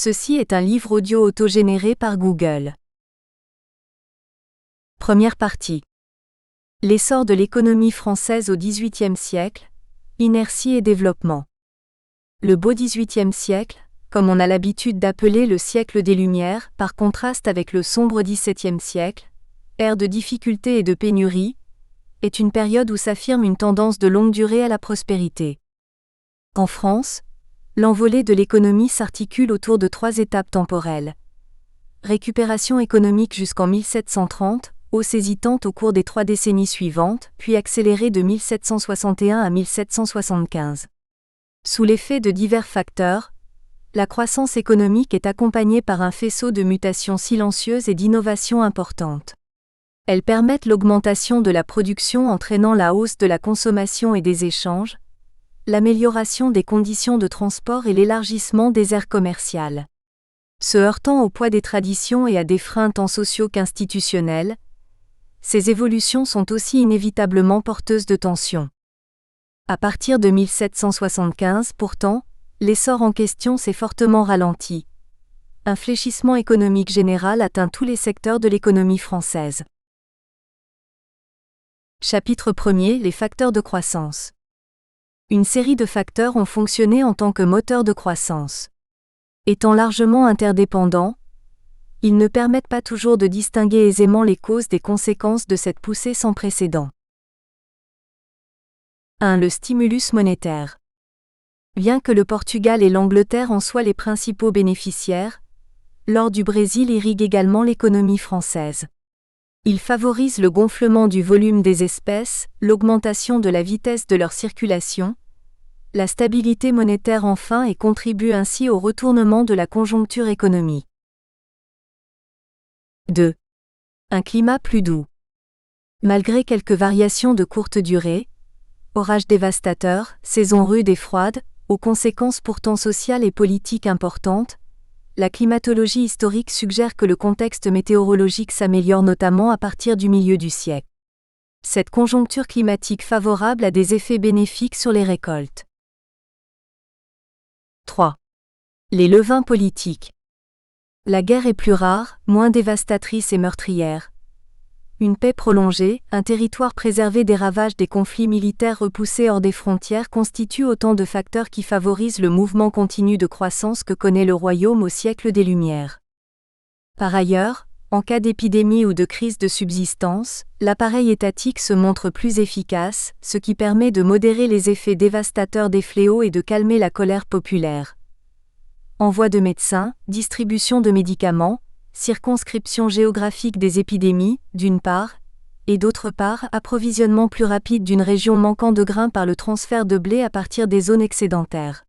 Ceci est un livre audio autogénéré par Google. Première partie. L'essor de l'économie française au XVIIIe siècle, inertie et développement. Le beau XVIIIe siècle, comme on a l'habitude d'appeler le siècle des Lumières, par contraste avec le sombre XVIIe siècle, ère de difficultés et de pénuries, est une période où s'affirme une tendance de longue durée à la prospérité. En France, l'envolée de l'économie s'articule autour de 3 étapes temporelles. Récupération économique jusqu'en 1730, hausse hésitante au cours des 3 décennies suivantes, puis accélérée de 1761 à 1775. Sous l'effet de divers facteurs, la croissance économique est accompagnée par un faisceau de mutations silencieuses et d'innovations importantes. Elles permettent l'augmentation de la production entraînant la hausse de la consommation et des échanges, l'amélioration des conditions de transport et l'élargissement des aires commerciales. Se heurtant au poids des traditions et à des freins tant sociaux qu'institutionnels, ces évolutions sont aussi inévitablement porteuses de tensions. À partir de 1775, pourtant, l'essor en question s'est fortement ralenti. Un fléchissement économique général atteint tous les secteurs de l'économie française. Chapitre 1er. Les facteurs de croissance. Une série de facteurs ont fonctionné en tant que moteurs de croissance. Étant largement interdépendants, ils ne permettent pas toujours de distinguer aisément les causes des conséquences de cette poussée sans précédent. 1. Le stimulus monétaire. Bien que le Portugal et l'Angleterre en soient les principaux bénéficiaires, l'or du Brésil irrigue également l'économie française. Il favorise le gonflement du volume des espèces, l'augmentation de la vitesse de leur circulation, la stabilité monétaire enfin et contribue ainsi au retournement de la conjoncture économique. 2. Un climat plus doux. Malgré quelques variations de courte durée, orages dévastateurs, saisons rudes et froides, aux conséquences pourtant sociales et politiques importantes, la climatologie historique suggère que le contexte météorologique s'améliore notamment à partir du milieu du siècle. Cette conjoncture climatique favorable a des effets bénéfiques sur les récoltes. 3. Les levains politiques. La guerre est plus rare, moins dévastatrice et meurtrière. Une paix prolongée, un territoire préservé des ravages des conflits militaires repoussés hors des frontières constituent autant de facteurs qui favorisent le mouvement continu de croissance que connaît le royaume au siècle des Lumières. Par ailleurs, en cas d'épidémie ou de crise de subsistance, l'appareil étatique se montre plus efficace, ce qui permet de modérer les effets dévastateurs des fléaux et de calmer la colère populaire. Envoi de médecins, distribution de médicaments, circonscription géographique des épidémies, d'une part, et d'autre part, approvisionnement plus rapide d'une région manquant de grains par le transfert de blé à partir des zones excédentaires.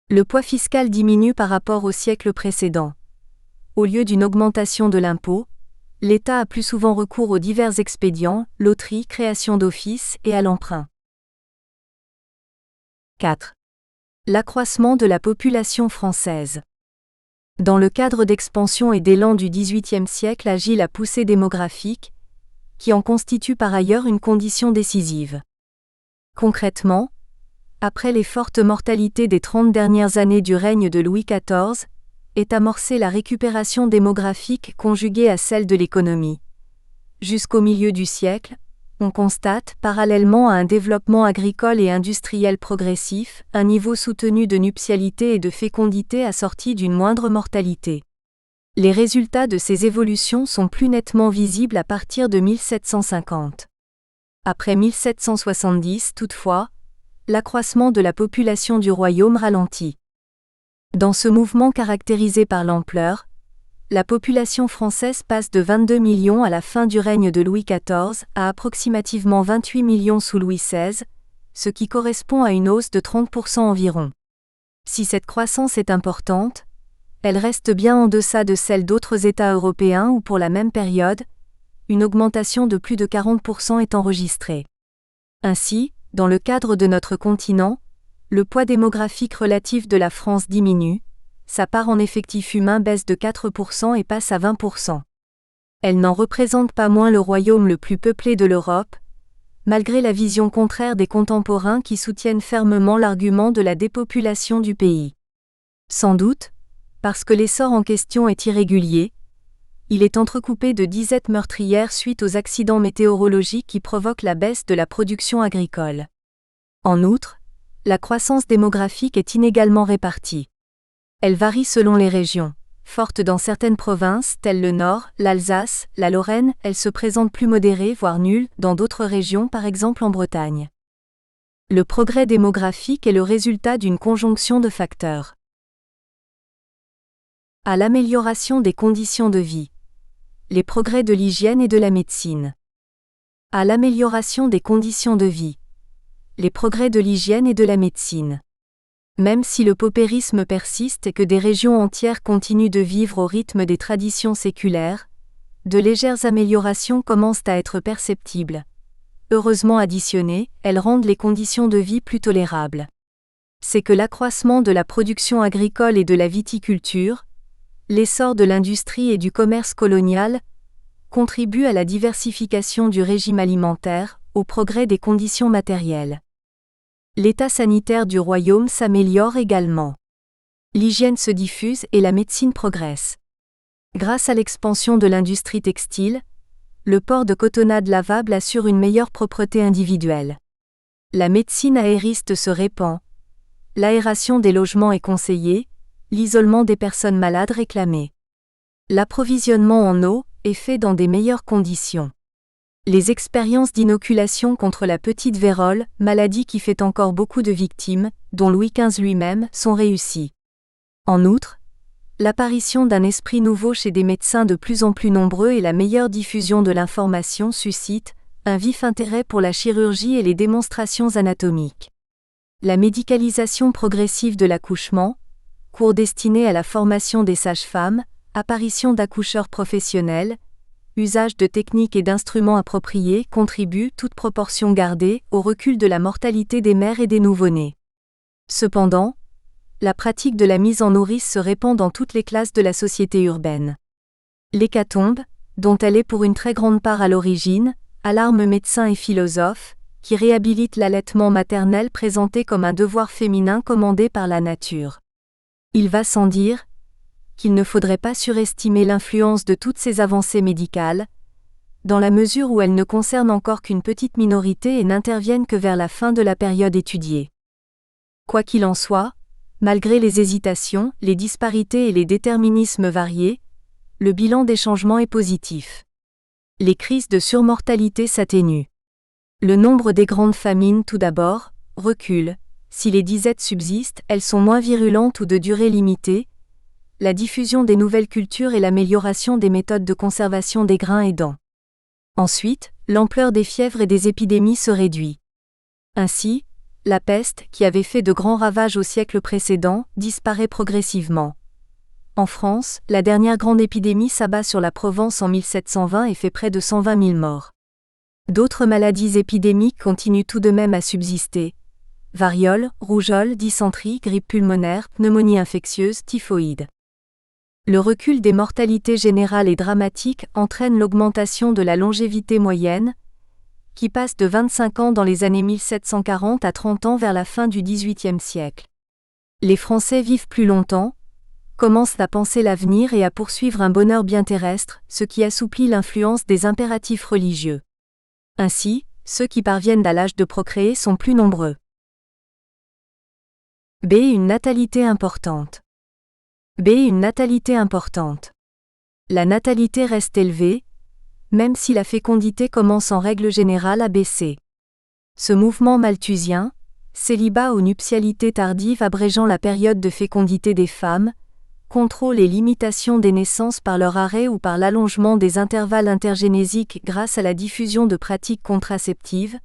Le poids fiscal diminue par rapport au siècle précédent. Au lieu d'une augmentation de l'impôt, l'État a plus souvent recours aux divers expédients, loteries, création d'offices et à l'emprunt. 4. L'accroissement de la population française. Dans le cadre d'expansion et d'élan du XVIIIe siècle agit la poussée démographique, qui en constitue par ailleurs une condition décisive. Concrètement, après les fortes mortalités des 30 dernières années du règne de Louis XIV, est amorcée la récupération démographique conjuguée à celle de l'économie. Jusqu'au milieu du siècle, on constate, parallèlement à un développement agricole et industriel progressif, un niveau soutenu de nuptialité et de fécondité assorti d'une moindre mortalité. Les résultats de ces évolutions sont plus nettement visibles à partir de 1750. Après 1770, toutefois, l'accroissement de la population du royaume ralentit. Dans ce mouvement caractérisé par l'ampleur, la population française passe de 22 millions à la fin du règne de Louis XIV à approximativement 28 millions sous Louis XVI, ce qui correspond à une hausse de 30% environ. Si cette croissance est importante, elle reste bien en deçà de celle d'autres États européens où pour la même période, une augmentation de plus de 40% est enregistrée. Ainsi, dans le cadre de notre continent, le poids démographique relatif de la France diminue, sa part en effectif humain baisse de 4% et passe à 20%. Elle n'en représente pas moins le royaume le plus peuplé de l'Europe, malgré la vision contraire des contemporains qui soutiennent fermement l'argument de la dépopulation du pays. Sans doute, Parce que l'essor en question est irrégulier, il est entrecoupé de disettes meurtrières suite aux accidents météorologiques qui provoquent la baisse de la production agricole. En outre, la croissance démographique est inégalement répartie. Elle varie selon les régions. Forte dans certaines provinces, telles le Nord, l'Alsace, la Lorraine, elle se présente plus modérée, voire nulle, dans d'autres régions, par exemple en Bretagne. Le progrès démographique est le résultat d'une conjonction de facteurs. À l'amélioration des conditions de vie. Les progrès de l'hygiène et de la médecine. À l'amélioration des conditions de vie. Les progrès de l'hygiène et de la médecine. Même si le paupérisme persiste et que des régions entières continuent de vivre au rythme des traditions séculaires, de légères améliorations commencent à être perceptibles. Heureusement additionnées, elles rendent les conditions de vie plus tolérables. C'est que l'accroissement de la production agricole et de la viticulture, l'essor de l'industrie et du commerce colonial, contribue à la diversification du régime alimentaire, au progrès des conditions matérielles. L'état sanitaire du royaume s'améliore également. L'hygiène se diffuse et la médecine progresse. Grâce à l'expansion de l'industrie textile, le port de cotonnades lavables assure une meilleure propreté individuelle. La médecine aériste se répand. L'aération des logements est conseillée, l'isolement des personnes malades réclamé. L'approvisionnement en eau est fait dans des meilleures conditions. Les expériences d'inoculation contre la petite vérole, maladie qui fait encore beaucoup de victimes, dont Louis XV lui-même, sont réussies. En outre, l'apparition d'un esprit nouveau chez des médecins de plus en plus nombreux et la meilleure diffusion de l'information suscitent un vif intérêt pour la chirurgie et les démonstrations anatomiques. La médicalisation progressive de l'accouchement, cours destinés à la formation des sages-femmes, apparition d'accoucheurs professionnels, usage de techniques et d'instruments appropriés contribuent, toute proportion gardée, au recul de la mortalité des mères et des nouveau-nés. Cependant, la pratique de la mise en nourrice se répand dans toutes les classes de la société urbaine. L'hécatombe, dont elle est pour une très grande part à l'origine, alarme médecins et philosophes, qui réhabilitent l'allaitement maternel présenté comme un devoir féminin commandé par la nature. Il va sans dire qu'il ne faudrait pas surestimer l'influence de toutes ces avancées médicales, dans la mesure où elles ne concernent encore qu'une petite minorité et n'interviennent que vers la fin de la période étudiée. Quoi qu'il en soit, malgré les hésitations, les disparités et les déterminismes variés, le bilan des changements est positif. Les crises de surmortalité s'atténuent. Le nombre des grandes famines, tout d'abord, recule. Si les disettes subsistent, elles sont moins virulentes ou de durée limitée. La diffusion des nouvelles cultures et l'amélioration des méthodes de conservation des grains aidant. Ensuite, l'ampleur des fièvres et des épidémies se réduit. Ainsi, la peste, qui avait fait de grands ravages au siècle précédent, disparaît progressivement. En France, la dernière grande épidémie s'abat sur la Provence en 1720 et fait près de 120 000 morts. D'autres maladies épidémiques continuent tout de même à subsister. Variole, rougeole, dysenterie, grippe pulmonaire, pneumonie infectieuse, typhoïde. Le recul des mortalités générales et dramatiques entraîne l'augmentation de la longévité moyenne, qui passe de 25 ans dans les années 1740 à 30 ans vers la fin du XVIIIe siècle. Les Français vivent plus longtemps, commencent à penser l'avenir et à poursuivre un bonheur bien terrestre, ce qui assouplit l'influence des impératifs religieux. Ainsi, ceux qui parviennent à l'âge de procréer sont plus nombreux. B. Une natalité importante. Une natalité importante. La natalité reste élevée, même si la fécondité commence en règle générale à baisser. Ce mouvement malthusien, célibat ou nuptialité tardive abrégeant la période de fécondité des femmes, contrôle et limitation des naissances par leur arrêt ou par l'allongement des intervalles intergénésiques grâce à la diffusion de pratiques contraceptives,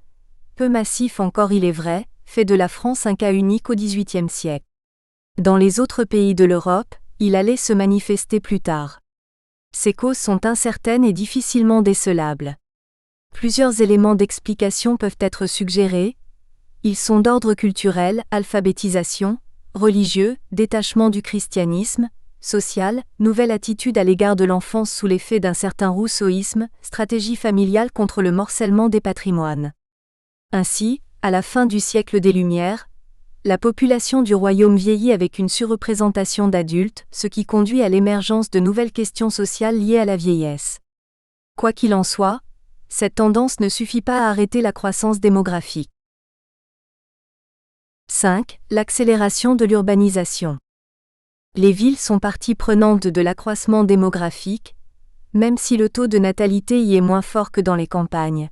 peu massif encore il est vrai, fait de la France un cas unique au XVIIIe siècle. Dans les autres pays de l'Europe, il allait se manifester plus tard. Ces causes sont incertaines et difficilement décelables. Plusieurs éléments d'explication peuvent être suggérés. Ils sont d'ordre culturel, alphabétisation, religieux, détachement du christianisme, social, nouvelle attitude à l'égard de l'enfance sous l'effet d'un certain rousseauisme, stratégie familiale contre le morcellement des patrimoines. Ainsi, à la fin du siècle des Lumières, la population du royaume vieillit avec une surreprésentation d'adultes, ce qui conduit à l'émergence de nouvelles questions sociales liées à la vieillesse. Quoi qu'il en soit, cette tendance ne suffit pas à arrêter la croissance démographique. 5. L'accélération de l'urbanisation. Les villes sont partie prenante de l'accroissement démographique, même si le taux de natalité y est moins fort que dans les campagnes.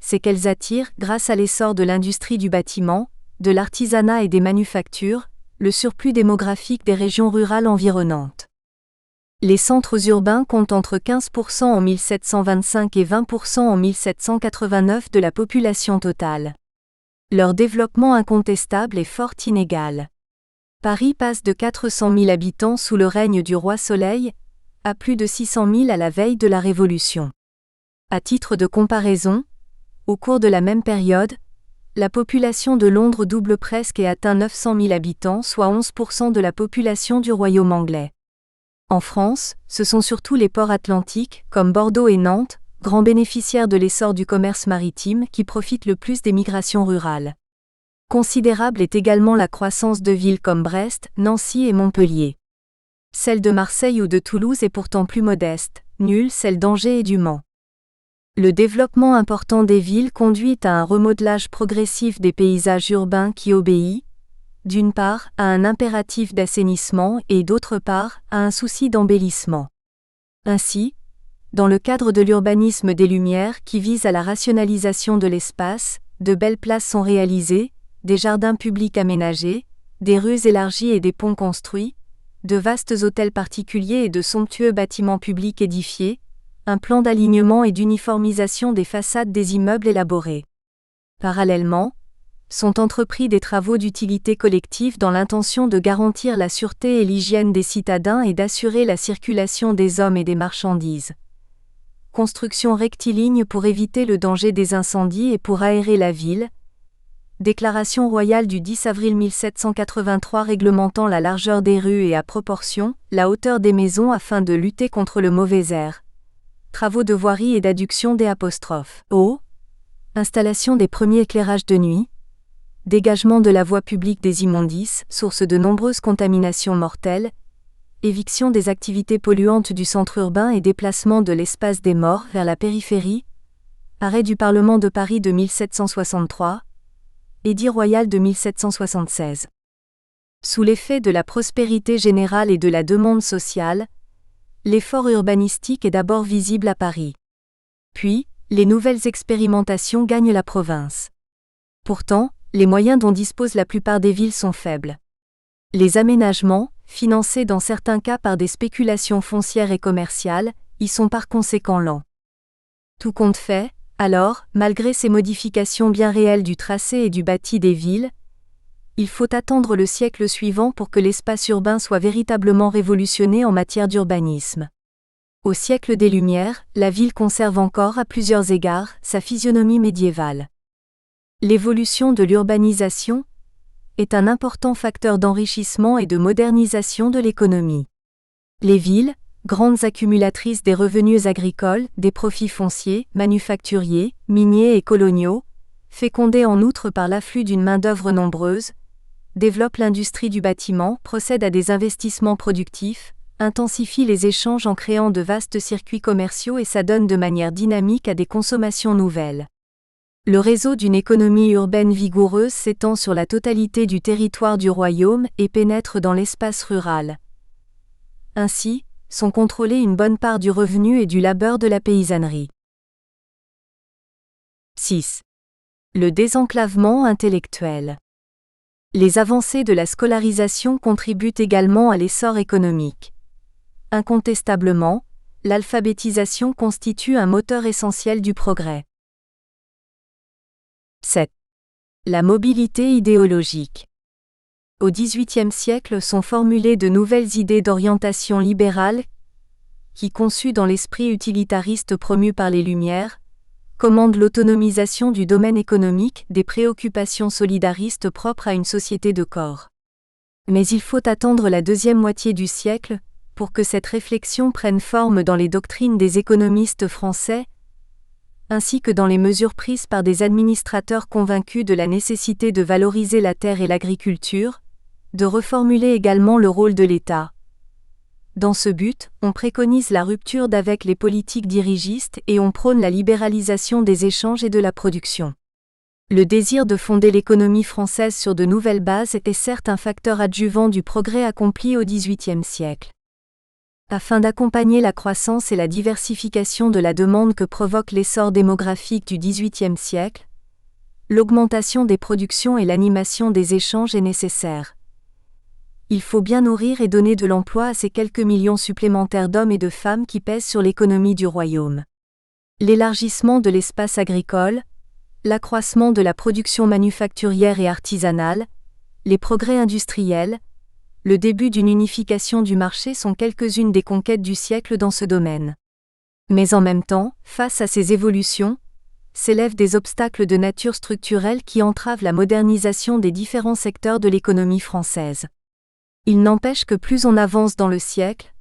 C'est qu'elles attirent, grâce à l'essor de l'industrie du bâtiment, de l'artisanat et des manufactures, le surplus démographique des régions rurales environnantes. Les centres urbains comptent entre 15% en 1725 et 20% en 1789 de la population totale. Leur développement incontestable est fort inégal. Paris passe de 400 000 habitants sous le règne du roi Soleil à plus de 600 000 à la veille de la Révolution. À titre de comparaison, au cours de la même période, la population de Londres double presque et atteint 900 000 habitants, soit 11% de la population du royaume anglais. En France, ce sont surtout les ports atlantiques, comme Bordeaux et Nantes, grands bénéficiaires de l'essor du commerce maritime, qui profitent le plus des migrations rurales. Considérable est également la croissance de villes comme Brest, Nancy et Montpellier. Celle de Marseille ou de Toulouse est pourtant plus modeste, nulle celle d'Angers et du Mans. Le développement important des villes conduit à un remodelage progressif des paysages urbains qui obéit, d'une part, à un impératif d'assainissement et d'autre part, à un souci d'embellissement. Ainsi, dans le cadre de l'urbanisme des Lumières qui vise à la rationalisation de l'espace, de belles places sont réalisées, des jardins publics aménagés, des rues élargies et des ponts construits, de vastes hôtels particuliers et de somptueux bâtiments publics édifiés, un plan d'alignement et d'uniformisation des façades des immeubles élaborés. Parallèlement, sont entrepris des travaux d'utilité collective dans l'intention de garantir la sûreté et l'hygiène des citadins et d'assurer la circulation des hommes et des marchandises. Construction rectiligne pour éviter le danger des incendies et pour aérer la ville. Déclaration royale du 10 avril 1783 réglementant la largeur des rues et à proportion, la hauteur des maisons afin de lutter contre le mauvais air. Travaux de voirie et d'adduction des eaux. Installation des premiers éclairages de nuit. Dégagement de la voie publique des immondices, source de nombreuses contaminations mortelles. Éviction des activités polluantes du centre urbain et déplacement de l'espace des morts vers la périphérie. Arrêt du Parlement de Paris de 1763. Édit royal de 1776. Sous l'effet de la prospérité générale et de la demande sociale, l'effort urbanistique est d'abord visible à Paris. Puis, les nouvelles expérimentations gagnent la province. Pourtant, les moyens dont disposent la plupart des villes sont faibles. Les aménagements, financés dans certains cas par des spéculations foncières et commerciales, y sont par conséquent lents. Tout compte fait, alors, malgré ces modifications bien réelles du tracé et du bâti des villes, il faut attendre le siècle suivant pour que l'espace urbain soit véritablement révolutionné en matière d'urbanisme. Au siècle des Lumières, la ville conserve encore à plusieurs égards sa physionomie médiévale. L'évolution de l'urbanisation est un important facteur d'enrichissement et de modernisation de l'économie. Les villes, grandes accumulatrices des revenus agricoles, des profits fonciers, manufacturiers, miniers et coloniaux, fécondées en outre par l'afflux d'une main-d'œuvre nombreuse, développent l'industrie du bâtiment, procèdent à des investissements productifs, intensifient les échanges en créant de vastes circuits commerciaux et s'adonnent de manière dynamique à des consommations nouvelles. Le réseau d'une économie urbaine vigoureuse s'étend sur la totalité du territoire du royaume et pénètre dans l'espace rural. Ainsi, sont contrôlés une bonne part du revenu et du labeur de la paysannerie. 6. Le désenclavement intellectuel. Les avancées de la scolarisation contribuent également à l'essor économique. Incontestablement, l'alphabétisation constitue un moteur essentiel du progrès. 7. La mobilité idéologique. Au XVIIIe siècle sont formulées de nouvelles idées d'orientation libérale qui, conçues dans l'esprit utilitariste promu par les Lumières, commandent l'autonomisation du domaine économique, des préoccupations solidaristes propres à une société de corps. Mais il faut attendre la deuxième moitié du siècle pour que cette réflexion prenne forme dans les doctrines des économistes français, ainsi que dans les mesures prises par des administrateurs convaincus de la nécessité de valoriser la terre et l'agriculture, de reformuler également le rôle de l'État. Dans ce but, on préconise la rupture d'avec les politiques dirigistes et on prône la libéralisation des échanges et de la production. Le désir de fonder l'économie française sur de nouvelles bases est certes un facteur adjuvant du progrès accompli au XVIIIe siècle. Afin d'accompagner la croissance et la diversification de la demande que provoque l'essor démographique du XVIIIe siècle, l'augmentation des productions et l'animation des échanges est nécessaire. Il faut bien nourrir et donner de l'emploi à ces quelques millions supplémentaires d'hommes et de femmes qui pèsent sur l'économie du royaume. L'élargissement de l'espace agricole, l'accroissement de la production manufacturière et artisanale, les progrès industriels, le début d'une unification du marché sont quelques-unes des conquêtes du siècle dans ce domaine. Mais en même temps, face à ces évolutions, s'élèvent des obstacles de nature structurelle qui entravent la modernisation des différents secteurs de l'économie française. Il n'empêche que plus on avance dans le siècle,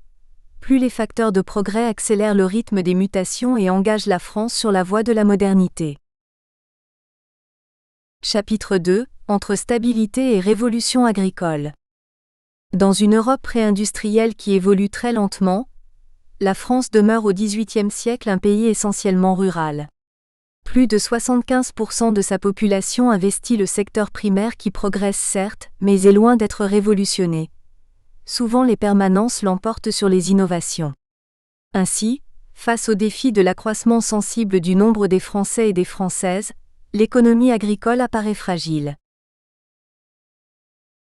plus les facteurs de progrès accélèrent le rythme des mutations et engagent la France sur la voie de la modernité. Chapitre 2 – Entre stabilité et révolution agricole. Dans une Europe pré-industrielle qui évolue très lentement, la France demeure au XVIIIe siècle un pays essentiellement rural. Plus de 75% de sa population investit le secteur primaire qui progresse certes, mais est loin d'être révolutionné. Souvent les permanences l'emportent sur les innovations. Ainsi, face au défi de l'accroissement sensible du nombre des Français et des Françaises, l'économie agricole apparaît fragile.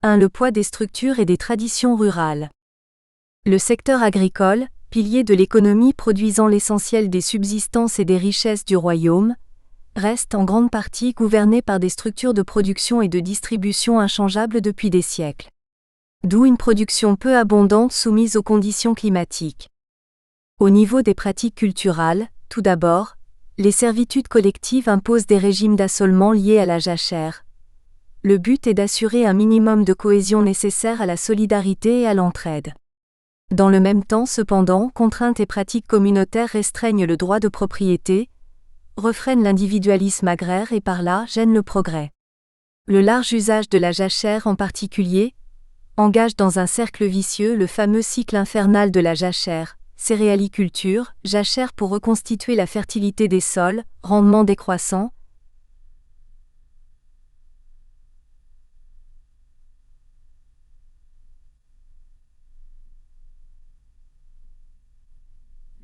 1. Le poids des structures et des traditions rurales. Le secteur agricole, pilier de l'économie produisant l'essentiel des subsistances et des richesses du royaume, reste en grande partie gouverné par des structures de production et de distribution inchangeables depuis des siècles. D'où une production peu abondante soumise aux conditions climatiques. Au niveau des pratiques culturales, tout d'abord, les servitudes collectives imposent des régimes d'assolement liés à la jachère. Le but est d'assurer un minimum de cohésion nécessaire à la solidarité et à l'entraide. Dans le même temps cependant, contraintes et pratiques communautaires restreignent le droit de propriété, refreinent l'individualisme agraire et par là gênent le progrès. Le large usage de la jachère en particulier, engage dans un cercle vicieux le fameux cycle infernal de la jachère, céréaliculture, jachère pour reconstituer la fertilité des sols, rendement décroissant,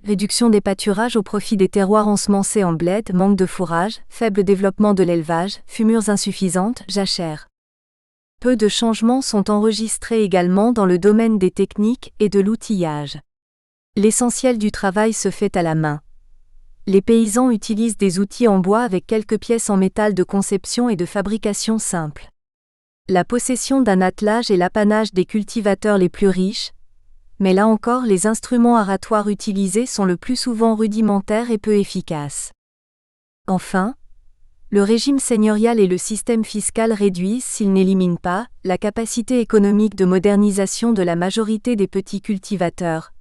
réduction des pâturages au profit des terroirs ensemencés en bled, manque de fourrage, faible développement de l'élevage, fumures insuffisantes, jachère. Peu de changements sont enregistrés également dans le domaine des techniques et de l'outillage. L'essentiel du travail se fait à la main. Les paysans utilisent des outils en bois avec quelques pièces en métal de conception et de fabrication simple. La possession d'un attelage est l'apanage des cultivateurs les plus riches, mais là encore les instruments aratoires utilisés sont le plus souvent rudimentaires et peu efficaces. Enfin, le régime seigneurial et le système fiscal réduisent, s'ils n'éliminent pas, la capacité économique de modernisation de la majorité des petits cultivateurs,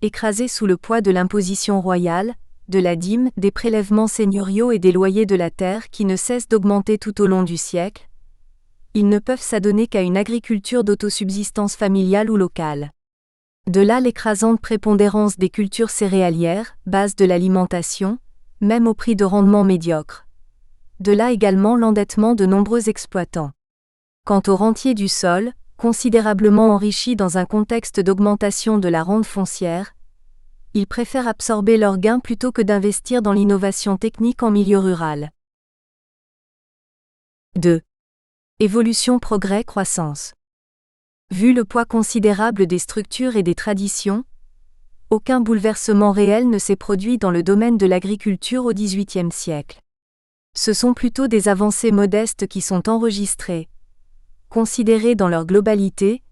écrasés sous le poids de l'imposition royale, de la dîme, des prélèvements seigneuriaux et des loyers de la terre qui ne cessent d'augmenter tout au long du siècle. Ils ne peuvent s'adonner qu'à une agriculture d'autosubsistance familiale ou locale. De là l'écrasante prépondérance des cultures céréalières, base de l'alimentation, même au prix de rendements médiocres. De là également l'endettement de nombreux exploitants. Quant aux rentiers du sol, considérablement enrichis dans un contexte d'augmentation de la rente foncière, ils préfèrent absorber leurs gains plutôt que d'investir dans l'innovation technique en milieu rural. 2. Évolution, progrès, croissance. Vu le poids considérable des structures et des traditions, aucun bouleversement réel ne s'est produit dans le domaine de l'agriculture au XVIIIe siècle. Ce sont plutôt des avancées modestes qui sont enregistrées. Considérées dans leur globalité,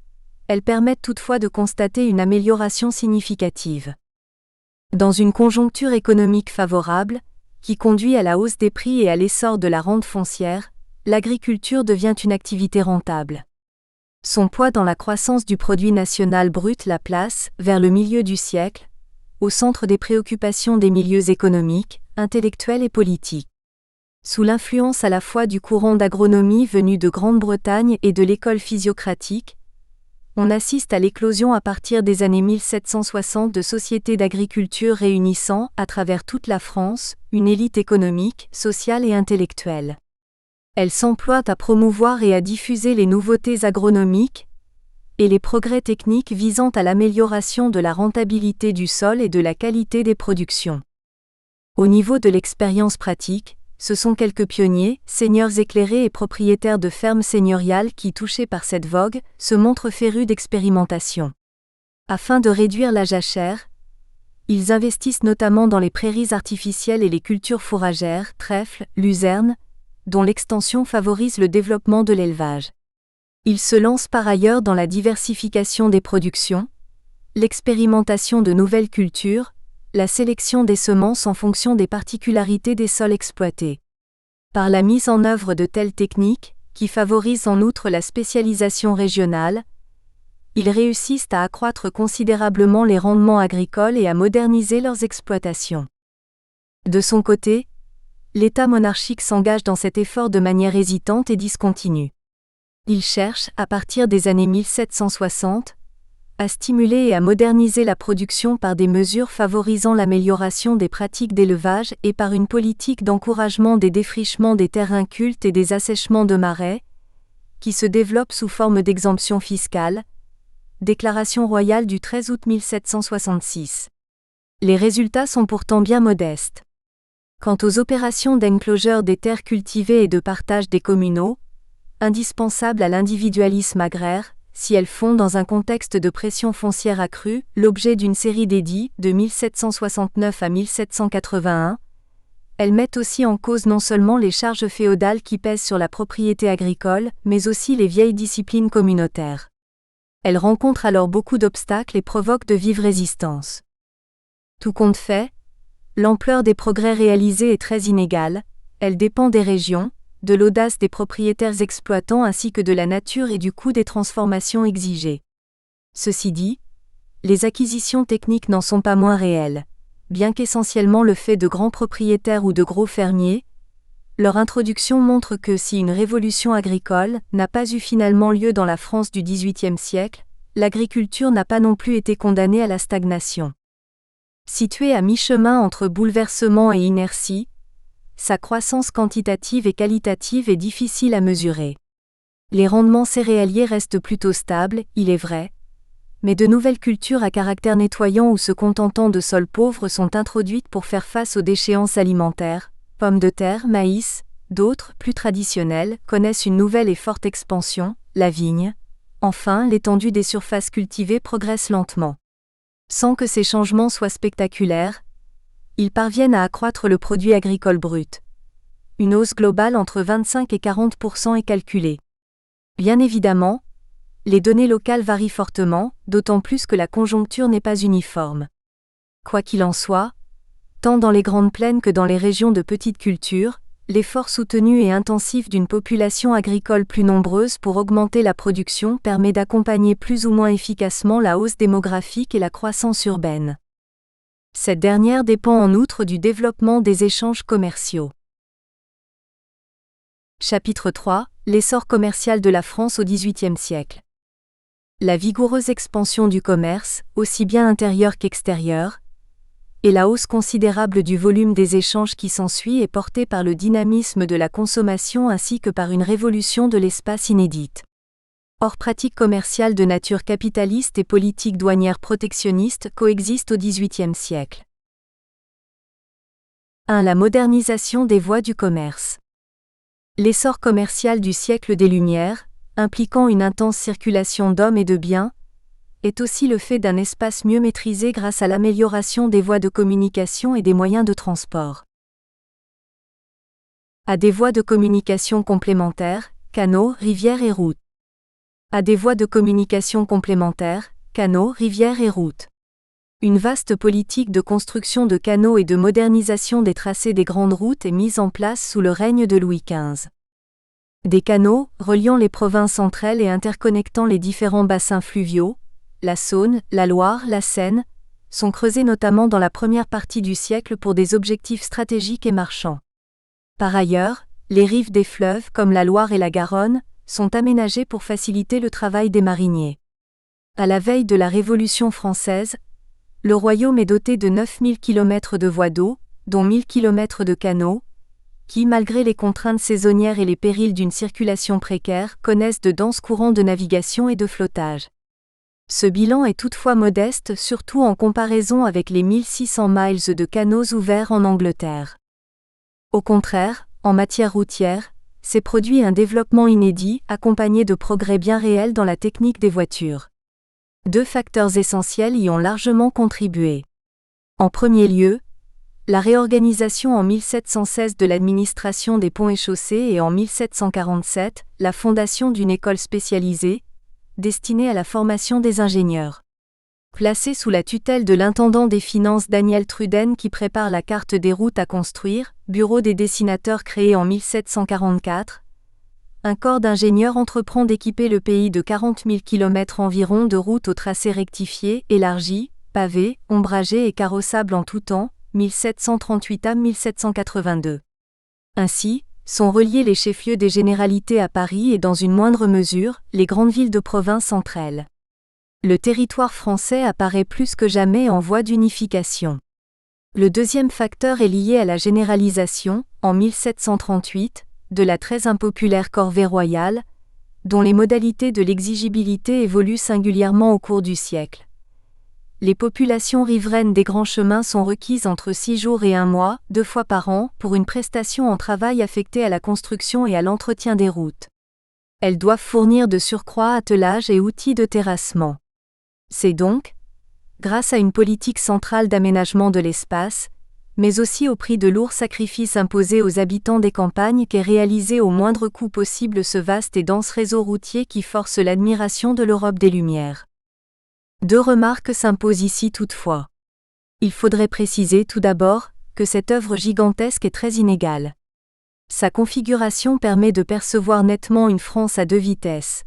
elles permettent toutefois de constater une amélioration significative. Dans une conjoncture économique favorable, qui conduit à la hausse des prix et à l'essor de la rente foncière, l'agriculture devient une activité rentable. Son poids dans la croissance du produit national brut la place, vers le milieu du siècle, au centre des préoccupations des milieux économiques, intellectuelle et politique. Sous l'influence à la fois du courant d'agronomie venu de Grande-Bretagne et de l'école physiocratique, on assiste à l'éclosion à partir des années 1760 de sociétés d'agriculture réunissant, à travers toute la France, une élite économique, sociale et intellectuelle. Elles s'emploient à promouvoir et à diffuser les nouveautés agronomiques et les progrès techniques visant à l'amélioration de la rentabilité du sol et de la qualité des productions. Au niveau de l'expérience pratique, ce sont quelques pionniers, seigneurs éclairés et propriétaires de fermes seigneuriales qui, touchés par cette vogue, se montrent férus d'expérimentation. Afin de réduire la jachère, ils investissent notamment dans les prairies artificielles et les cultures fourragères, trèfle, luzerne, dont l'extension favorise le développement de l'élevage. Ils se lancent par ailleurs dans la diversification des productions, l'expérimentation de nouvelles cultures, la sélection des semences en fonction des particularités des sols exploités. Par la mise en œuvre de telles techniques, qui favorisent en outre la spécialisation régionale, ils réussissent à accroître considérablement les rendements agricoles et à moderniser leurs exploitations. De son côté, l'État monarchique s'engage dans cet effort de manière hésitante et discontinue. Il cherche, à partir des années 1760, à stimuler et à moderniser la production par des mesures favorisant l'amélioration des pratiques d'élevage et par une politique d'encouragement des défrichements des terres incultes et des assèchements de marais, qui se développe sous forme d'exemption fiscale. Déclaration royale du 13 août 1766. Les résultats sont pourtant bien modestes. Quant aux opérations d'enclosure des terres cultivées et de partage des communaux, indispensables à l'individualisme agraire, si elles font dans un contexte de pression foncière accrue, l'objet d'une série d'édits, de 1769 à 1781, elles mettent aussi en cause non seulement les charges féodales qui pèsent sur la propriété agricole, mais aussi les vieilles disciplines communautaires. Elles rencontrent alors beaucoup d'obstacles et provoquent de vives résistances. Tout compte fait, l'ampleur des progrès réalisés est très inégale, elle dépend des régions, de l'audace des propriétaires exploitants ainsi que de la nature et du coût des transformations exigées. Ceci dit, les acquisitions techniques n'en sont pas moins réelles. Bien qu'essentiellement le fait de grands propriétaires ou de gros fermiers, leur introduction montre que si une révolution agricole n'a pas eu finalement lieu dans la France du XVIIIe siècle, l'agriculture n'a pas non plus été condamnée à la stagnation. Située à mi-chemin entre bouleversement et inertie, sa croissance quantitative et qualitative est difficile à mesurer. Les rendements céréaliers restent plutôt stables, il est vrai, mais de nouvelles cultures à caractère nettoyant ou se contentant de sols pauvres sont introduites pour faire face aux déchéances alimentaires. Pommes de terre, maïs, d'autres, plus traditionnelles, connaissent une nouvelle et forte expansion, la vigne. Enfin, l'étendue des surfaces cultivées progresse lentement. Sans que ces changements soient spectaculaires, ils parviennent à accroître le produit agricole brut. Une hausse globale entre 25 et 40% est calculée. Bien évidemment, les données locales varient fortement, d'autant plus que la conjoncture n'est pas uniforme. Quoi qu'il en soit, tant dans les grandes plaines que dans les régions de petites cultures, l'effort soutenu et intensif d'une population agricole plus nombreuse pour augmenter la production permet d'accompagner plus ou moins efficacement la hausse démographique et la croissance urbaine. Cette dernière dépend en outre du développement des échanges commerciaux. Chapitre 3 : L'essor commercial de la France au XVIIIe siècle. La vigoureuse expansion du commerce, aussi bien intérieur qu'extérieur, et la hausse considérable du volume des échanges qui s'ensuit est portée par le dynamisme de la consommation ainsi que par une révolution de l'espace inédite. Or, pratiques commerciales de nature capitaliste et politique douanière protectionniste coexistent au XVIIIe siècle. 1. La modernisation des voies du commerce. L'essor commercial du siècle des Lumières, impliquant une intense circulation d'hommes et de biens, est aussi le fait d'un espace mieux maîtrisé grâce à l'amélioration des voies de communication et des moyens de transport. À des voies de communication complémentaires, canaux, rivières et routes. À des voies de communication complémentaires, canaux, rivières et routes. Une vaste politique de construction de canaux et de modernisation des tracés des grandes routes est mise en place sous le règne de Louis XV. Des canaux, reliant les provinces entre elles et interconnectant les différents bassins fluviaux, la Saône, la Loire, la Seine, sont creusées notamment dans la première partie du siècle pour des objectifs stratégiques et marchands. Par ailleurs, les rives des fleuves comme la Loire et la Garonne sont aménagées pour faciliter le travail des mariniers. À la veille de la Révolution française, le royaume est doté de 9000 km de voies d'eau, dont 1000 km de canaux, qui, malgré les contraintes saisonnières et les périls d'une circulation précaire, connaissent de denses courants de navigation et de flottage. Ce bilan est toutefois modeste, surtout en comparaison avec les 1600 miles de canaux ouverts en Angleterre. Au contraire, en matière routière, s'est produit un développement inédit, accompagné de progrès bien réels dans la technique des voitures. Deux facteurs essentiels y ont largement contribué. En premier lieu, la réorganisation en 1716 de l'administration des ponts et chaussées et en 1747, la fondation d'une école spécialisée, destinée à la formation des ingénieurs. Placée sous la tutelle de l'intendant des finances Daniel Truden qui prépare la carte des routes à construire, bureau des dessinateurs créé en 1744, un corps d'ingénieurs entreprend d'équiper le pays de 40 000 km environ de routes au tracé rectifié, élargi, pavé, ombragé et carrossable en tout temps, 1738 à 1782. Ainsi, sont reliés les chefs-lieux des généralités à Paris et dans une moindre mesure, les grandes villes de province entre elles. Le territoire français apparaît plus que jamais en voie d'unification. Le deuxième facteur est lié à la généralisation, en 1738, de la très impopulaire corvée royale, dont les modalités de l'exigibilité évoluent singulièrement au cours du siècle. Les populations riveraines des grands chemins sont requises entre 6 jours et 1 mois, 2 fois par an, pour une prestation en travail affectée à la construction et à l'entretien des routes. Elles doivent fournir de surcroît attelage et outils de terrassement. C'est donc, grâce à une politique centrale d'aménagement de l'espace, mais aussi au prix de lourds sacrifices imposés aux habitants des campagnes qu'est réalisé au moindre coût possible ce vaste et dense réseau routier qui force l'admiration de l'Europe des Lumières. Deux remarques s'imposent ici toutefois. Il faudrait préciser tout d'abord que cette œuvre gigantesque est très inégale. Sa configuration permet de percevoir nettement une France à 2 vitesses.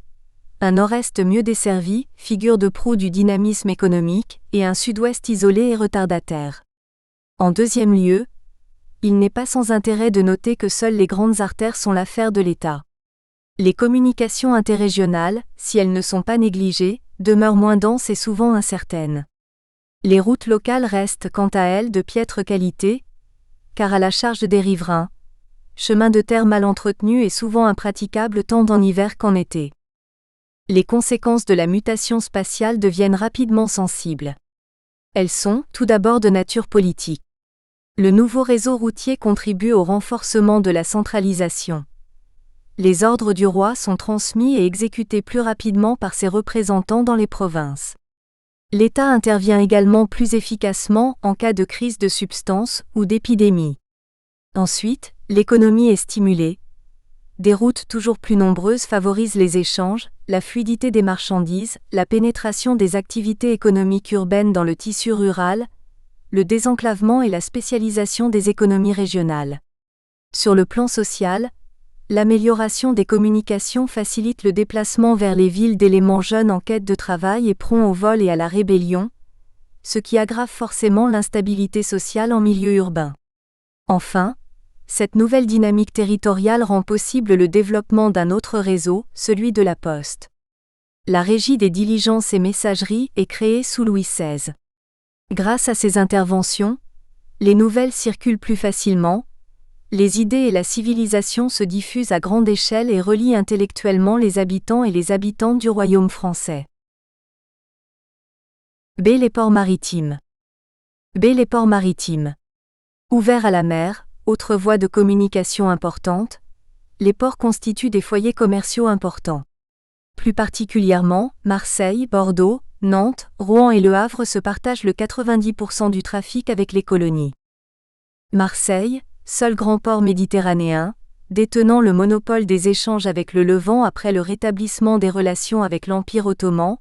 Un nord-est mieux desservi, figure de proue du dynamisme économique, et un sud-ouest isolé et retardataire. En deuxième lieu, il n'est pas sans intérêt de noter que seules les grandes artères sont l'affaire de l'État. Les communications interrégionales, si elles ne sont pas négligées, demeurent moins denses et souvent incertaines. Les routes locales restent quant à elles de piètre qualité, car à la charge des riverains, chemin de terre mal entretenu et souvent impraticable tant en hiver qu'en été. Les conséquences de la mutation spatiale deviennent rapidement sensibles. Elles sont, tout d'abord, de nature politique. Le nouveau réseau routier contribue au renforcement de la centralisation. Les ordres du roi sont transmis et exécutés plus rapidement par ses représentants dans les provinces. L'État intervient également plus efficacement en cas de crise de substances ou d'épidémie. Ensuite, l'économie est stimulée. Des routes toujours plus nombreuses favorisent les échanges, la fluidité des marchandises, la pénétration des activités économiques urbaines dans le tissu rural, le désenclavement et la spécialisation des économies régionales. Sur le plan social, l'amélioration des communications facilite le déplacement vers les villes d'éléments jeunes en quête de travail et prompts au vol et à la rébellion, ce qui aggrave forcément l'instabilité sociale en milieu urbain. Enfin, cette nouvelle dynamique territoriale rend possible le développement d'un autre réseau, celui de la Poste. La Régie des diligences et messageries est créée sous Louis XVI. Grâce à ces interventions, les nouvelles circulent plus facilement, les idées et la civilisation se diffusent à grande échelle et relient intellectuellement les habitants et les habitantes du royaume français. B. Les ports maritimes. B. Les ports maritimes. Ouverts à la mer, autre voie de communication importante, les ports constituent des foyers commerciaux importants. Plus particulièrement, Marseille, Bordeaux, Nantes, Rouen et Le Havre se partagent le 90% du trafic avec les colonies. Marseille, seul grand port méditerranéen, détenant le monopole des échanges avec le Levant après le rétablissement des relations avec l'Empire ottoman,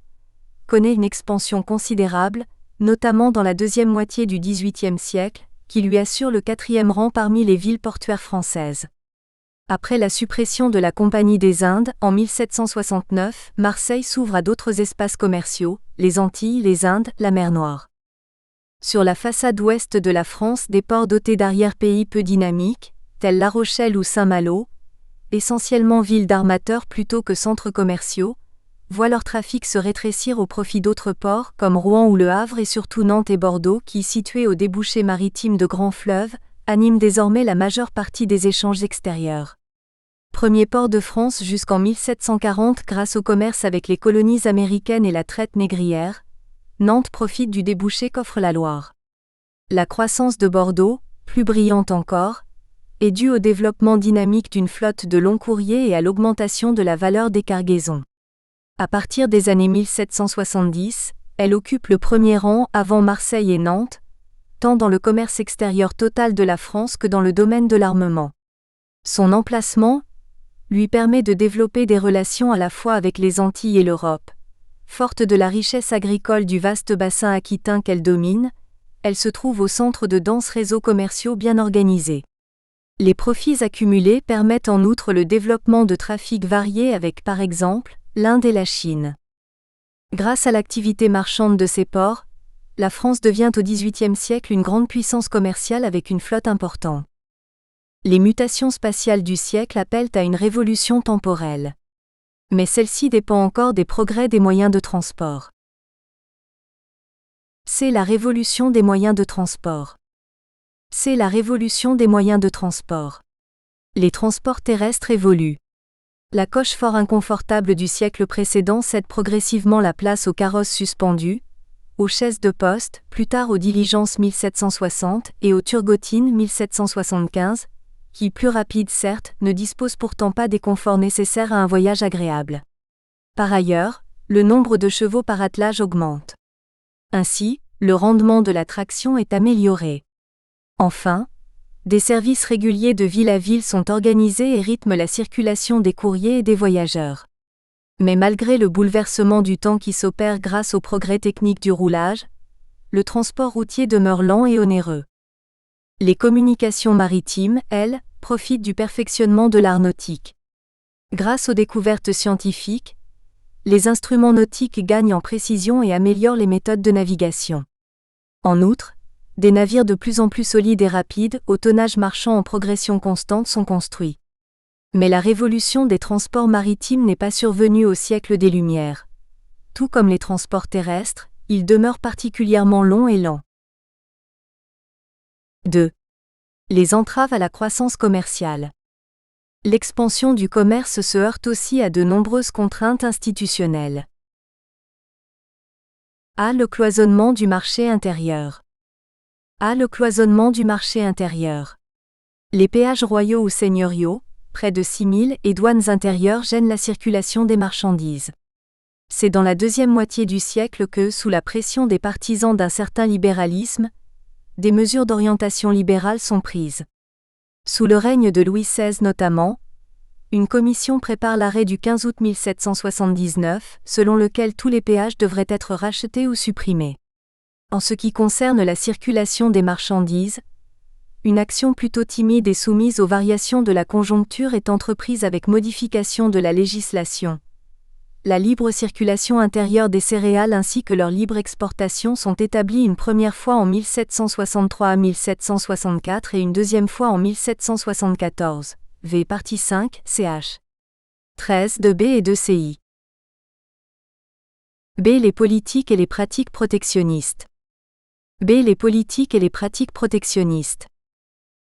connaît une expansion considérable, notamment dans la deuxième moitié du XVIIIe siècle, qui lui assure le 4e rang parmi les villes portuaires françaises. Après la suppression de la Compagnie des Indes, en 1769, Marseille s'ouvre à d'autres espaces commerciaux, les Antilles, les Indes, la mer Noire. Sur la façade ouest de la France, des ports dotés d'arrière-pays peu dynamiques, tels La Rochelle ou Saint-Malo, essentiellement villes d'armateurs plutôt que centres commerciaux, voient leur trafic se rétrécir au profit d'autres ports comme Rouen ou Le Havre et surtout Nantes et Bordeaux qui, situés au débouché maritime de grands fleuves, animent désormais la majeure partie des échanges extérieurs. Premier port de France jusqu'en 1740 grâce au commerce avec les colonies américaines et la traite négrière, Nantes profite du débouché qu'offre la Loire. La croissance de Bordeaux, plus brillante encore, est due au développement dynamique d'une flotte de long courrier et à l'augmentation de la valeur des cargaisons. À partir des années 1770, elle occupe le premier rang avant Marseille et Nantes, tant dans le commerce extérieur total de la France que dans le domaine de l'armement. Son emplacement lui permet de développer des relations à la fois avec les Antilles et l'Europe. Forte de la richesse agricole du vaste bassin aquitain qu'elle domine, elle se trouve au centre de denses réseaux commerciaux bien organisés. Les profits accumulés permettent en outre le développement de trafics variés avec par exemple l'Inde et la Chine. Grâce à l'activité marchande de ces ports, la France devient au XVIIIe siècle une grande puissance commerciale avec une flotte importante. Les mutations spatiales du siècle appellent à une révolution temporelle. Mais celle-ci dépend encore des progrès des moyens de transport. C'est la révolution des moyens de transport. C'est la révolution des moyens de transport. Les transports terrestres évoluent. La coche fort inconfortable du siècle précédent cède progressivement la place aux carrosses suspendus, aux chaises de poste, plus tard aux diligences 1760 et aux turgotines 1775, qui, plus rapides certes, ne disposent pourtant pas des conforts nécessaires à un voyage agréable. Par ailleurs, le nombre de chevaux par attelage augmente. Ainsi, le rendement de la traction est amélioré. Enfin, des services réguliers de ville à ville sont organisés et rythment la circulation des courriers et des voyageurs. Mais malgré le bouleversement du temps qui s'opère grâce au progrès technique du roulage, le transport routier demeure lent et onéreux. Les communications maritimes, elles, profitent du perfectionnement de l'art nautique. Grâce aux découvertes scientifiques, les instruments nautiques gagnent en précision et améliorent les méthodes de navigation. En outre, des navires de plus en plus solides et rapides, au tonnage marchand en progression constante, sont construits. Mais la révolution des transports maritimes n'est pas survenue au siècle des Lumières. Tout comme les transports terrestres, ils demeurent particulièrement longs et lents. 2. Les entraves à la croissance commerciale. L'expansion du commerce se heurte aussi à de nombreuses contraintes institutionnelles. A. Le cloisonnement du marché intérieur. A. Le cloisonnement du marché intérieur. Les péages royaux ou seigneuriaux, près de 6000, et douanes intérieures gênent la circulation des marchandises. C'est dans la deuxième moitié du siècle que, sous la pression des partisans d'un certain libéralisme, des mesures d'orientation libérale sont prises. Sous le règne de Louis XVI notamment, une commission prépare l'arrêt du 15 août 1779, selon lequel tous les péages devraient être rachetés ou supprimés. En ce qui concerne la circulation des marchandises, une action plutôt timide et soumise aux variations de la conjoncture est entreprise avec modification de la législation. La libre circulation intérieure des céréales ainsi que leur libre exportation sont établies une première fois en 1763 à 1764 et une deuxième fois en 1774. V. Partie 5, ch. 13 de B et de CI. B. Les politiques et les pratiques protectionnistes. B. Les politiques et les pratiques protectionnistes.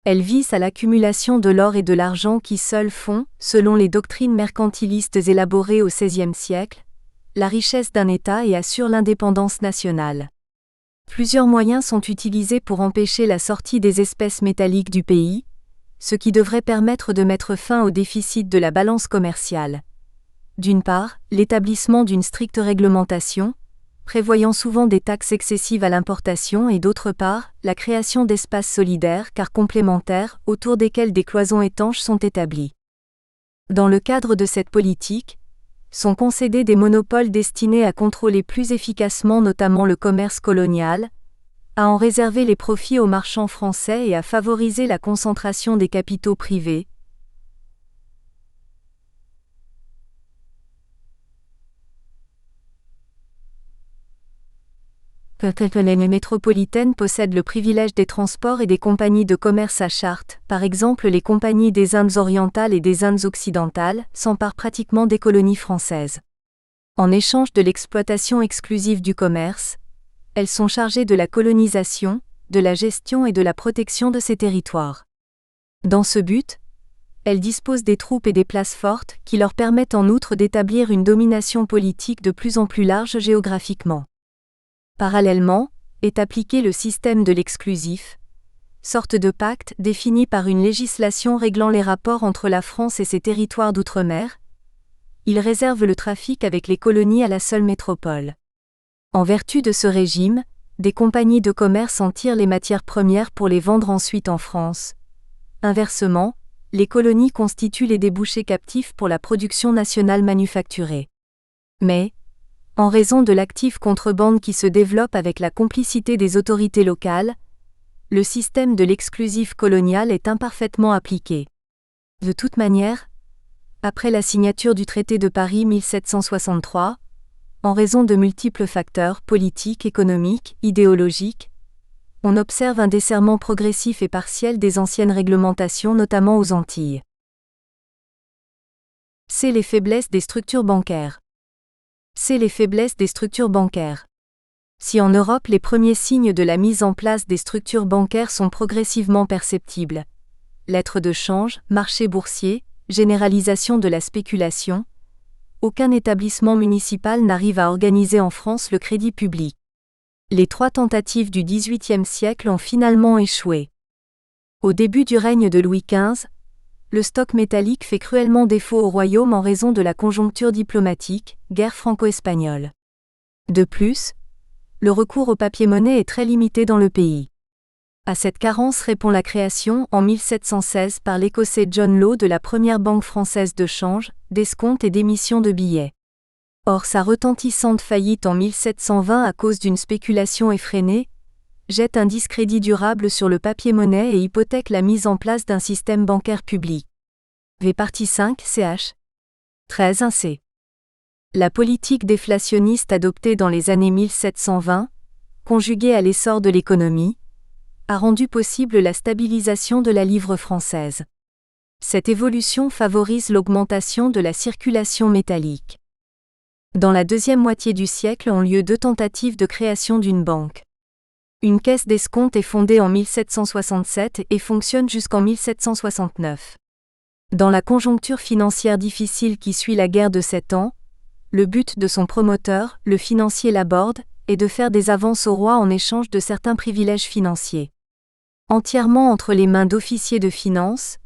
Elles visent à l'accumulation de l'or et de l'argent qui seuls font, selon les doctrines mercantilistes élaborées au XVIe siècle, la richesse d'un État et assurent l'indépendance nationale. Plusieurs moyens sont utilisés pour empêcher la sortie des espèces métalliques du pays, ce qui devrait permettre de mettre fin au déficit de la balance commerciale. D'une part, l'établissement d'une stricte réglementation, prévoyant souvent des taxes excessives à l'importation et d'autre part, la création d'espaces solidaires car complémentaires autour desquels des cloisons étanches sont établies. Dans le cadre de cette politique, sont concédés des monopoles destinés à contrôler plus efficacement notamment le commerce colonial, à en réserver les profits aux marchands français et à favoriser la concentration des capitaux privés. Les métropolitaines possèdent le privilège des transports et des compagnies de commerce à charte, par exemple les compagnies des Indes orientales et des Indes occidentales, s'emparent pratiquement des colonies françaises. En échange de l'exploitation exclusive du commerce, elles sont chargées de la colonisation, de la gestion et de la protection de ces territoires. Dans ce but, elles disposent des troupes et des places fortes qui leur permettent en outre d'établir une domination politique de plus en plus large géographiquement. Parallèlement, est appliqué le système de l'exclusif, sorte de pacte défini par une législation réglant les rapports entre la France et ses territoires d'outre-mer. Il réserve le trafic avec les colonies à la seule métropole. En vertu de ce régime, des compagnies de commerce en tirent les matières premières pour les vendre ensuite en France. Inversement, les colonies constituent les débouchés captifs pour la production nationale manufacturée. Mais, en raison de l'active contrebande qui se développe avec la complicité des autorités locales, le système de l'exclusif colonial est imparfaitement appliqué. De toute manière, après la signature du traité de Paris 1763, en raison de multiples facteurs politiques, économiques, idéologiques, on observe un desserrement progressif et partiel des anciennes réglementations, notamment aux Antilles. C'est les faiblesses des structures bancaires. C'est les faiblesses des structures bancaires. Si en Europe les premiers signes de la mise en place des structures bancaires sont progressivement perceptibles, lettres de change, marché boursier, généralisation de la spéculation, aucun établissement municipal n'arrive à organiser en France le crédit public. Les 3 tentatives du XVIIIe siècle ont finalement échoué. Au début du règne de Louis XV, le stock métallique fait cruellement défaut au royaume en raison de la conjoncture diplomatique, guerre franco-espagnole. De plus, le recours au papier-monnaie est très limité dans le pays. À cette carence répond la création, en 1716 par l'Écossais John Law de la première banque française de change, d'escompte et d'émission de billets. Or sa retentissante faillite en 1720 à cause d'une spéculation effrénée, jette un discrédit durable sur le papier-monnaie et hypothèque la mise en place d'un système bancaire public. V partie 5 ch. 13 1c. La politique déflationniste adoptée dans les années 1720, conjuguée à l'essor de l'économie, a rendu possible la stabilisation de la livre française. Cette évolution favorise l'augmentation de la circulation métallique. Dans la deuxième moitié du siècle ont lieu 2 tentatives de création d'une banque. Une caisse d'escompte est fondée en 1767 et fonctionne jusqu'en 1769. Dans la conjoncture financière difficile qui suit la guerre de 7 ans, le but de son promoteur, le financier Laborde, est de faire des avances au roi en échange de certains privilèges financiers. Entièrement entre les mains d'officiers de finance,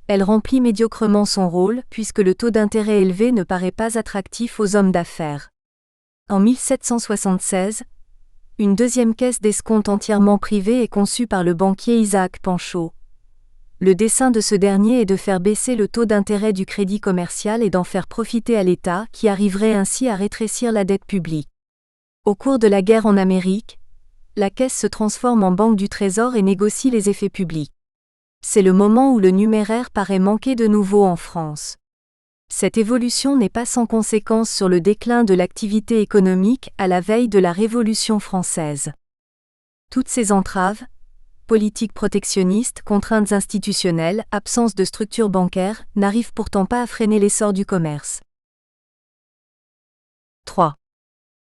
elle remplit médiocrement son rôle puisque le taux d'intérêt élevé ne paraît pas attractif aux hommes d'affaires. En 1776, une deuxième caisse d'escompte entièrement privée est conçue par le banquier Isaac Panchaud. Le dessein de ce dernier est de faire baisser le taux d'intérêt du crédit commercial et d'en faire profiter à l'État qui arriverait ainsi à rétrécir la dette publique. Au cours de la guerre en Amérique, la caisse se transforme en banque du Trésor et négocie les effets publics. C'est le moment où le numéraire paraît manquer de nouveau en France. Cette évolution n'est pas sans conséquence sur le déclin de l'activité économique à la veille de la Révolution française. Toutes ces entraves, politique protectionniste, contraintes institutionnelles, absence de structure bancaire, n'arrivent pourtant pas à freiner l'essor du commerce. 3.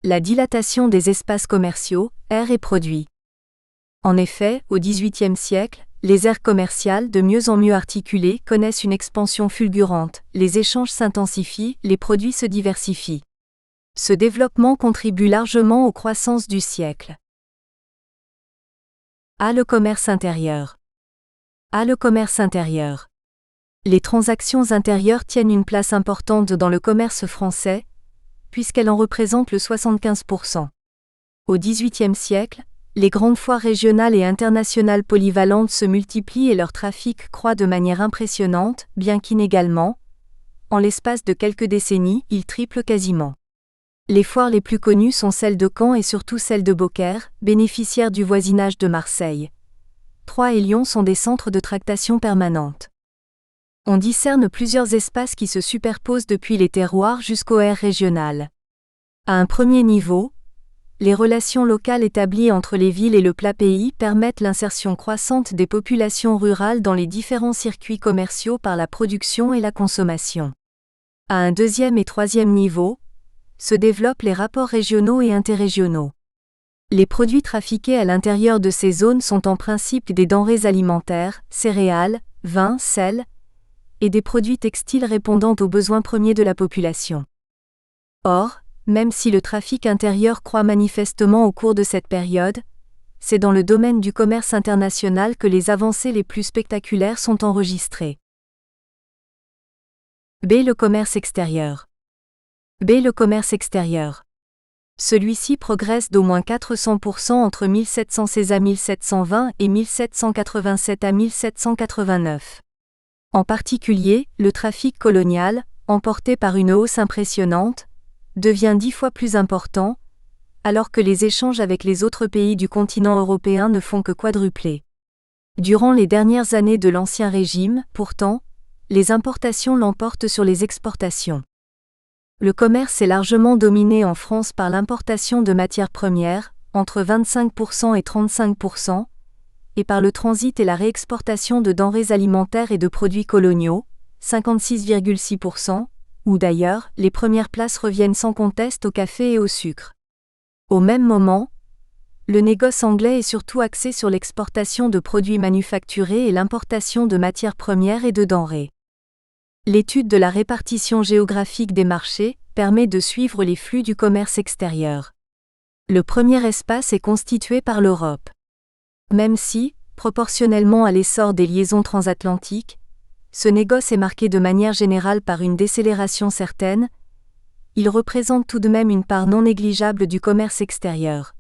La dilatation des espaces commerciaux, aires et produits. En effet, au XVIIIe siècle, les aires commerciales, de mieux en mieux articulées, connaissent une expansion fulgurante, les échanges s'intensifient, les produits se diversifient. Ce développement contribue largement aux croissances du siècle. Le commerce intérieur. Le commerce intérieur. Les transactions intérieures tiennent une place importante dans le commerce français, puisqu'elles en représentent le 75%. Au XVIIIe siècle, les grandes foires régionales et internationales polyvalentes se multiplient et leur trafic croît de manière impressionnante, bien qu'inégalement. En l'espace de quelques décennies, il triple quasiment. Les foires les plus connues sont celles de Caen et surtout celle de Beaucaire, bénéficiaires du voisinage de Marseille. Troyes et Lyon sont des centres de tractation permanente. On discerne plusieurs espaces qui se superposent depuis les terroirs jusqu'aux aires régionales. À un premier niveau, les relations locales établies entre les villes et le plat pays permettent l'insertion croissante des populations rurales dans les différents circuits commerciaux par la production et la consommation. À un deuxième et troisième niveau, se développent les rapports régionaux et interrégionaux. Les produits trafiqués à l'intérieur de ces zones sont en principe des denrées alimentaires, céréales, vins, sel, et des produits textiles répondant aux besoins premiers de la population. Or, même si le trafic intérieur croît manifestement au cours de cette période, c'est dans le domaine du commerce international que les avancées les plus spectaculaires sont enregistrées. B. Le commerce extérieur. B. Le commerce extérieur. Celui-ci progresse d'au moins 400% entre 1716 à 1720 et 1787 à 1789. En particulier, le trafic colonial, emporté par une hausse impressionnante, devient 10 fois plus important, alors que les échanges avec les autres pays du continent européen ne font que quadrupler. Durant les dernières années de l'Ancien Régime, pourtant, les importations l'emportent sur les exportations. Le commerce est largement dominé en France par l'importation de matières premières, entre 25% et 35%, et par le transit et la réexportation de denrées alimentaires et de produits coloniaux, 56,6%, où d'ailleurs, les premières places reviennent sans conteste au café et au sucre. Au même moment, le négoce anglais est surtout axé sur l'exportation de produits manufacturés et l'importation de matières premières et de denrées. L'étude de la répartition géographique des marchés permet de suivre les flux du commerce extérieur. Le premier espace est constitué par l'Europe. Même si, proportionnellement à l'essor des liaisons transatlantiques, ce négoce est marqué de manière générale par une décélération certaine, il représente tout de même une part non négligeable du commerce extérieur.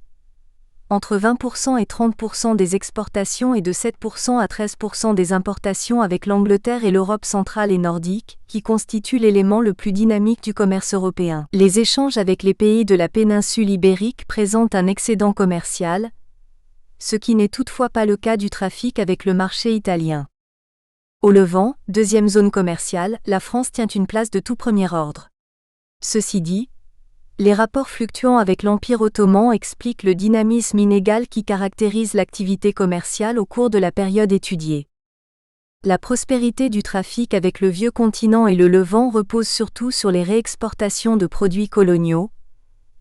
Entre 20% et 30% des exportations et de 7% à 13% des importations avec l'Angleterre et l'Europe centrale et nordique, qui constituent l'élément le plus dynamique du commerce européen. Les échanges avec les pays de la péninsule ibérique présentent un excédent commercial, ce qui n'est toutefois pas le cas du trafic avec le marché italien. Au Levant, deuxième zone commerciale, la France tient une place de tout premier ordre. Ceci dit, les rapports fluctuants avec l'Empire ottoman expliquent le dynamisme inégal qui caractérise l'activité commerciale au cours de la période étudiée. La prospérité du trafic avec le vieux continent et le Levant repose surtout sur les réexportations de produits coloniaux,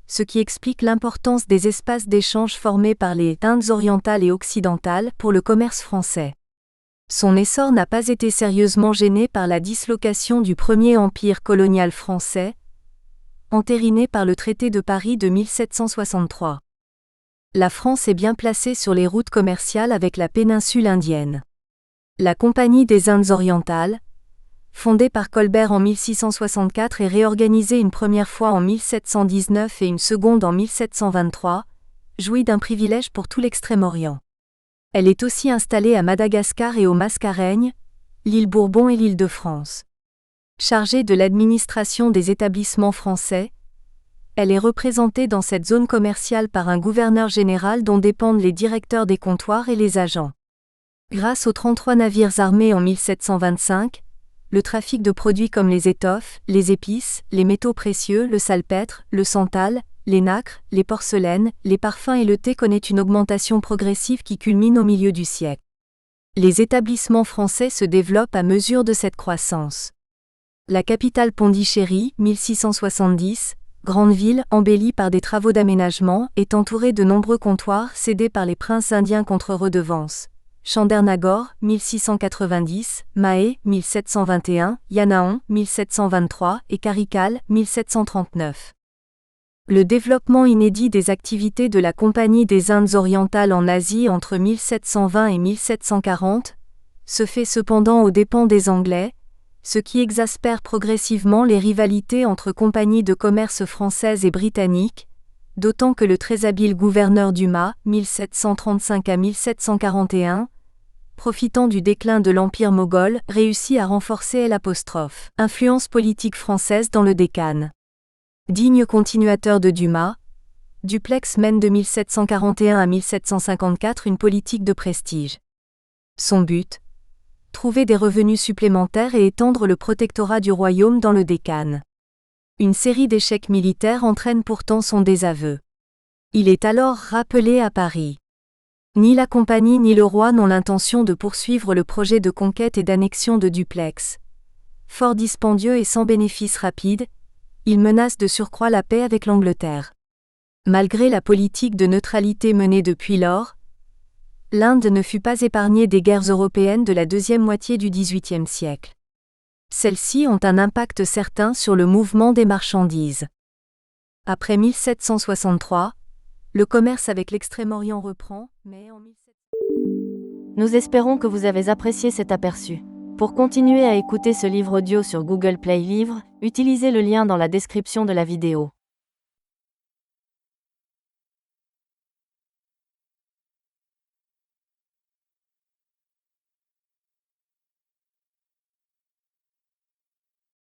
ce qui explique l'importance des espaces d'échange formés par les Indes orientales et occidentales pour le commerce français. Son essor n'a pas été sérieusement gêné par la dislocation du premier empire colonial français, entériné par le traité de Paris de 1763. La France est bien placée sur les routes commerciales avec la péninsule indienne. La Compagnie des Indes orientales, fondée par Colbert en 1664 et réorganisée une première fois en 1719 et une seconde en 1723, jouit d'un privilège pour tout l'Extrême-Orient. Elle est aussi installée à Madagascar et aux Mascareignes, l'île Bourbon et l'île de France. Chargée de l'administration des établissements français, elle est représentée dans cette zone commerciale par un gouverneur général dont dépendent les directeurs des comptoirs et les agents. Grâce aux 33 navires armés en 1725, le trafic de produits comme les étoffes, les épices, les métaux précieux, le salpêtre, le santal, les nacres, les porcelaines, les parfums et le thé connaît une augmentation progressive qui culmine au milieu du siècle. Les établissements français se développent à mesure de cette croissance. La capitale Pondichéry, 1670, grande ville embellie par des travaux d'aménagement, est entourée de nombreux comptoirs cédés par les princes indiens contre redevance. Chandernagore, 1690, Mahé, 1721, Yanaon, 1723 et Karikal, 1739. Le développement inédit des activités de la Compagnie des Indes orientales en Asie entre 1720 et 1740 se fait cependant aux dépens des Anglais, ce qui exaspère progressivement les rivalités entre compagnies de commerce françaises et britanniques, d'autant que le très habile gouverneur Dumas, 1735 à 1741, profitant du déclin de l'Empire moghol, réussit à renforcer l'influence politique française dans le Décan. Digne continuateur de Dumas, Dupleix mène de 1741 à 1754 une politique de prestige. Son but ? Trouver des revenus supplémentaires et étendre le protectorat du royaume dans le Décan. Une série d'échecs militaires entraîne pourtant son désaveu. Il est alors rappelé à Paris. Ni la compagnie ni le roi n'ont l'intention de poursuivre le projet de conquête et d'annexion de Duplex. Fort dispendieux et sans bénéfice rapide, il menace de surcroît la paix avec l'Angleterre. Malgré la politique de neutralité menée depuis lors, l'Inde ne fut pas épargnée des guerres européennes de la deuxième moitié du XVIIIe siècle. Celles-ci ont un impact certain sur le mouvement des marchandises. Après 1763, le commerce avec l'Extrême-Orient reprend, mais en 1700... Nous espérons que vous avez apprécié cet aperçu. Pour continuer à écouter ce livre audio sur Google Play Livres, utilisez le lien dans la description de la vidéo.